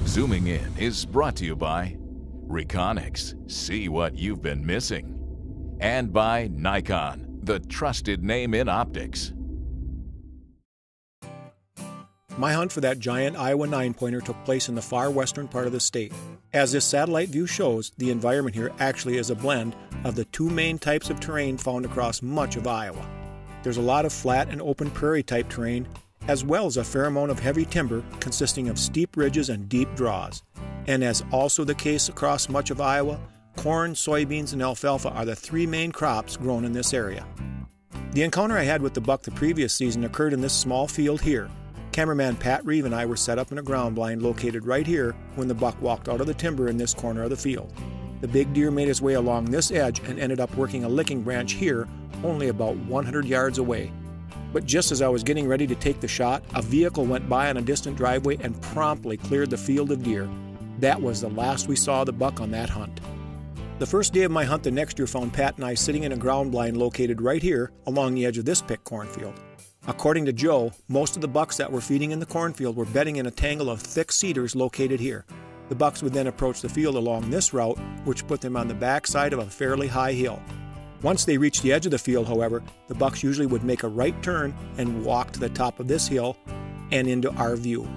Zooming In is brought to you by Reconyx, see what you've been missing, and by Nikon, the trusted name in optics. My hunt for that giant Iowa 9-pointer took place in the far western part of the state. As this satellite view shows, the environment here actually is a blend of the two main types of terrain found across much of Iowa. There's a lot of flat and open prairie type terrain, as well as a fair amount of heavy timber consisting of steep ridges and deep draws. And as also the case across much of Iowa, corn, soybeans, and alfalfa are the three main crops grown in this area. The encounter I had with the buck the previous season occurred in this small field here. Cameraman Pat Reeve and I were set up in a ground blind located right here when the buck walked out of the timber in this corner of the field. The big deer made his way along this edge and ended up working a licking branch here, only about 100 yards away. But just as I was getting ready to take the shot, a vehicle went by on a distant driveway and promptly cleared the field of deer. That was the last we saw of the buck on that hunt. The first day of my hunt the next year found Pat and I sitting in a ground blind located right here along the edge of this pick cornfield. According to Joe, most of the bucks that were feeding in the cornfield were bedding in a tangle of thick cedars located here. The bucks would then approach the field along this route, which put them on the backside of a fairly high hill. Once they reached the edge of the field, however, the bucks usually would make a right turn and walk to the top of this hill and into our view.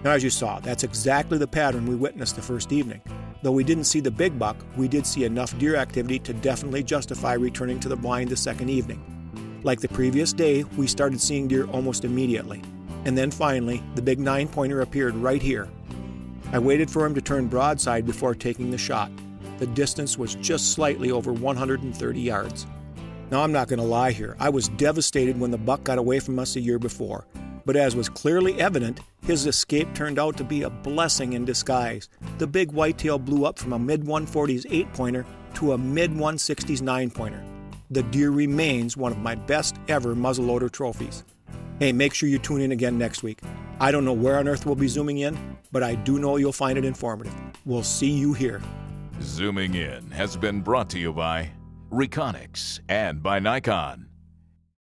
Now, as you saw, that's exactly the pattern we witnessed the first evening. Though we didn't see the big buck, we did see enough deer activity to definitely justify returning to the blind the second evening. Like the previous day, we started seeing deer almost immediately. And then finally, the big 9-pointer appeared right here. I waited for him to turn broadside before taking the shot. The distance was just slightly over 130 yards. Now, I'm not going to lie here. I was devastated when the buck got away from us a year before. But as was clearly evident, his escape turned out to be a blessing in disguise. The big whitetail blew up from a mid-140s 8-pointer to a mid-160s 9-pointer. The deer remains one of my best ever muzzleloader trophies. Hey, make sure you tune in again next week. I don't know where on earth we'll be zooming in, but I do know you'll find it informative. We'll see you here. Zooming In has been brought to you by Reconyx and by Nikon.